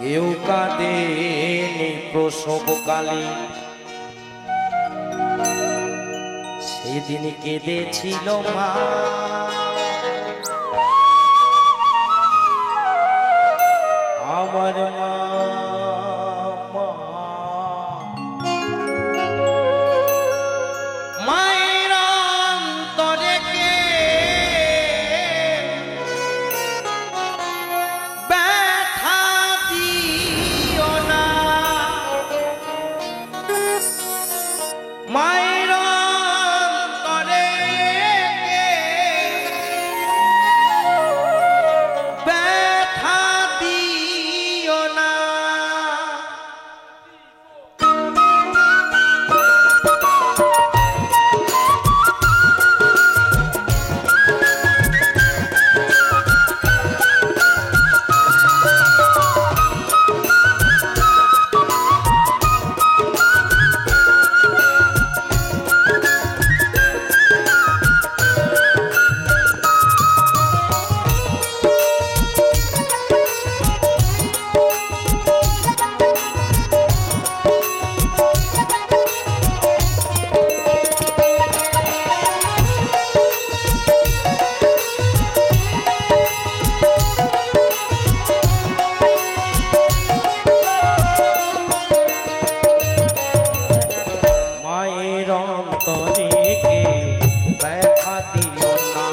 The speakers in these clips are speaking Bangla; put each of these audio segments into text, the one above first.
কেউ কাঁদেনি প্রসবকালে, সেদিন কেঁদেছিল মা। আমার মা মায়ের অন্তরে কে ব্যথা দিও না, মায়ের অন্তরে কে ব্যথা দিও না। মায়ের অন্তরে কে ব্যথা দিও না,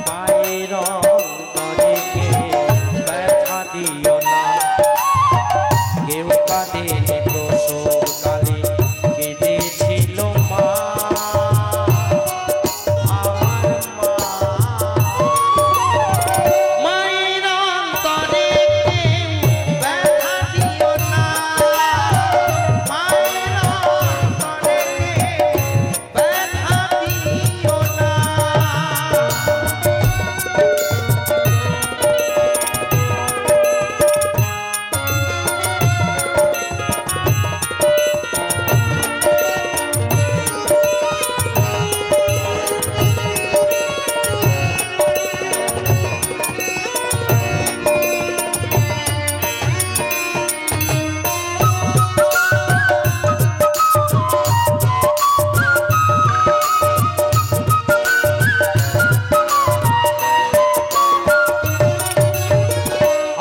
মায়ের অন্তরে কে ব্যথা দিও না। কেউ কাঁদেনি প্রসবকালে, কেঁদেছিল মা। আমার মা মায়ের অন্তরে কেউ ব্যথা দিও না, মায়ের অন্তরে কেউ ব্যথা দিও না।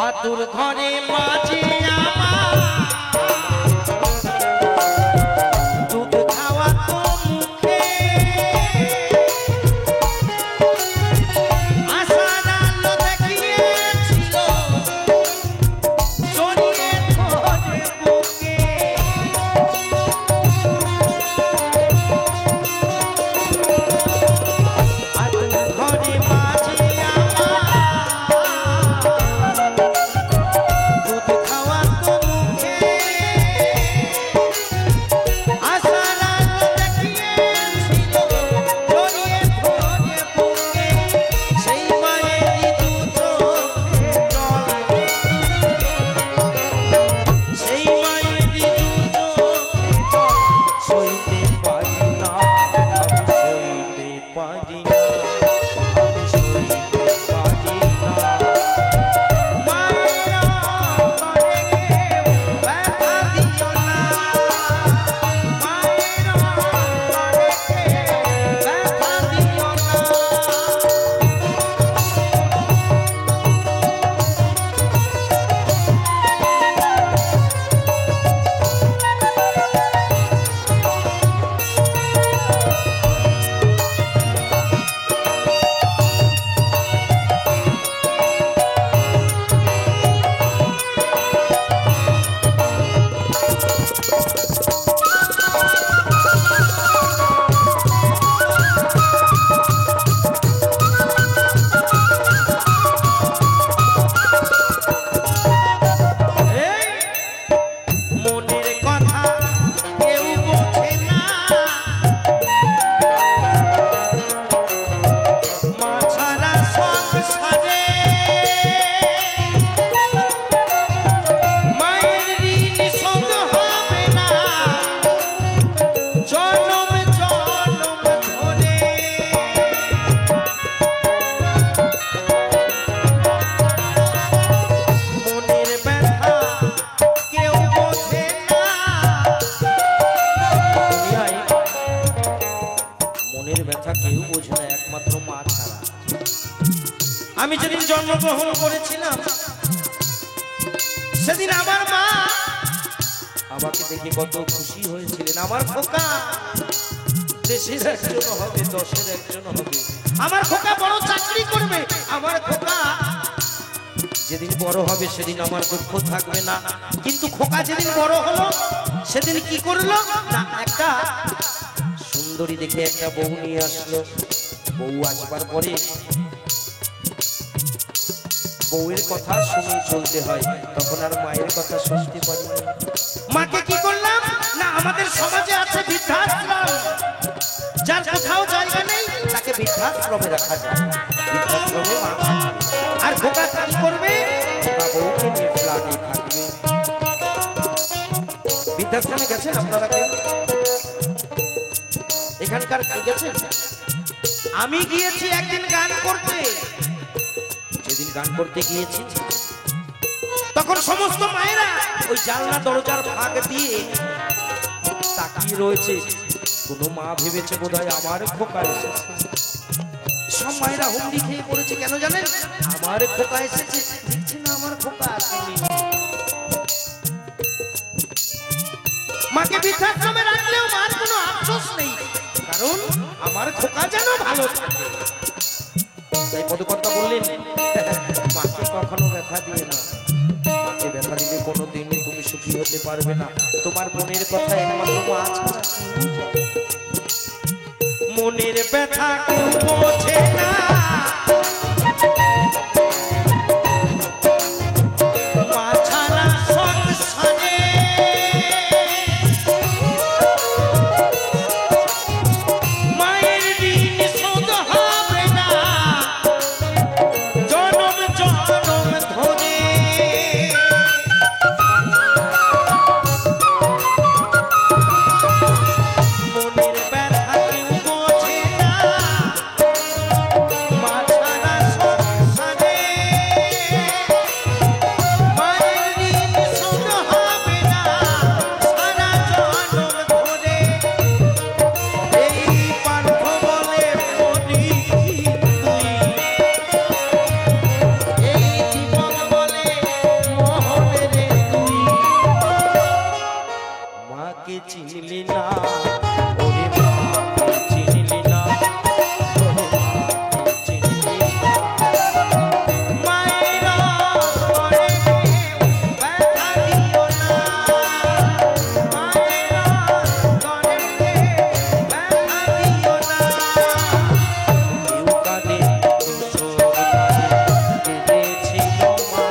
আতুর ঘরে মাঝে আমার দুধ খাওয়া তো মুখে, আশার আলো দেখিয়েছিল জড়িয়ে ধরে বুকে। আতুর ঘরে মাঝে আমি যেদিন জন্মগ্রহণ করেছিলাম সেদিন আমার মা আমাকে দেখে কত খুশি হয়েছিলেন। আমার খোকা দেশের একজন হবে, দশের একজন হবে, আমার খোকা বড় চাকরি করবে, আমার খোকা যেদিন বড় হবে সেদিন আমার দুঃখ থাকবে না। কিন্তু খোকা যেদিন বড় হলো সেদিন কি করলো না, একটা সুন্দরী দেখে একটা বউ নিয়ে আসলো। বউ আসবার পরে বউয়ের কথা শুনে চলতে হয়, তখন আর মায়ের কথা শুনতে পারি না। মাকে কি করলাম না, আমাদের সমাজে আছে বৃদ্ধাশ্রম, যার কোথাও জায়গা নেই তাকে বৃদ্ধাশ্রমে রাখা যায়, বৃদ্ধাশ্রমে মা থাকবে। আর খোকা কি করবে, খোকা বউকে নিয়ে ফ্ল্যাটে থাকবে। বৃদ্ধাশ্রমে গেছেন আপনারা কেউ? এখানকার গেছেন? আমি গিয়েছি একদিন গান করতে। যেদিন গান করতে গিয়েছি তখন সমস্ত মায়েরা ওই জানলা দরজার ফাঁক দিয়ে তাকিয়ে রয়েছে। কোনো মা ভেবেছে বোধহয় আমার খোকা এসেছে। সব মায়েরা হুমড়ি খেয়ে পড়েছে, কেন জানেন? আমার খোকা এসেছে, দেখছি না আমার খোকা আসেনি। মাকে বৃদ্ধাশ্রমে রাখলেও মার কোনো আফসোস নেই, কারণ আমার খোকা যেন ভালো থাকে। তাই পদকর্তা বললেন, মাকে কখনো ব্যথা দিয়ে না, মাকে ব্যথা দিলে কোনোদিনই তুমি সুখী হতে পারবে না। তোমার মনের কথা একমাত্র মা ছাড়া কেউ জানে। মনের ব্যথা কেউ বোঝে না, মা ছাড়া সংসারে মায়ের ঋণ শোধ হবে না জনম জনম ধরে। মনের ব্যথা কেউ বোঝে না, মা ছাড়া সংসারে মায়ের ঋণ শোধ হবে না সারা জনম ধরে। এই পার্থ বলে মরি তুই, এই জীবন বলে মোহন রে তুই। মাকে চিনলি না, ওরে মাকে চিনলি না, ওরে মাকে চিনলি না। মায়েরা করে ব্যথা দিও না, মায়েরা করে ব্যথা দিও না। কেউ কাঁদে প্রসব কালে কেঁদেছিল মা,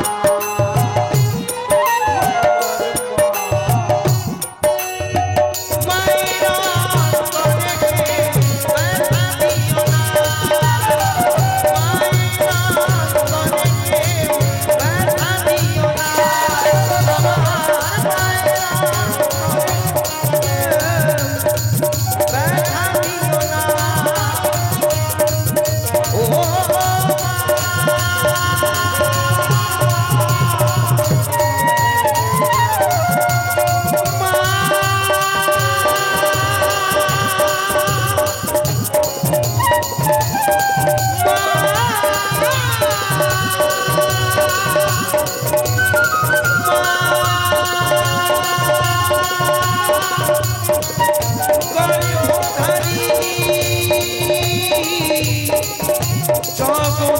মায়েরা করে ব্যথা দিও না, মায়েরা করে ব্যথা দিও না। আমার মায়েরা ব্যথা দিও না। ও জগৎ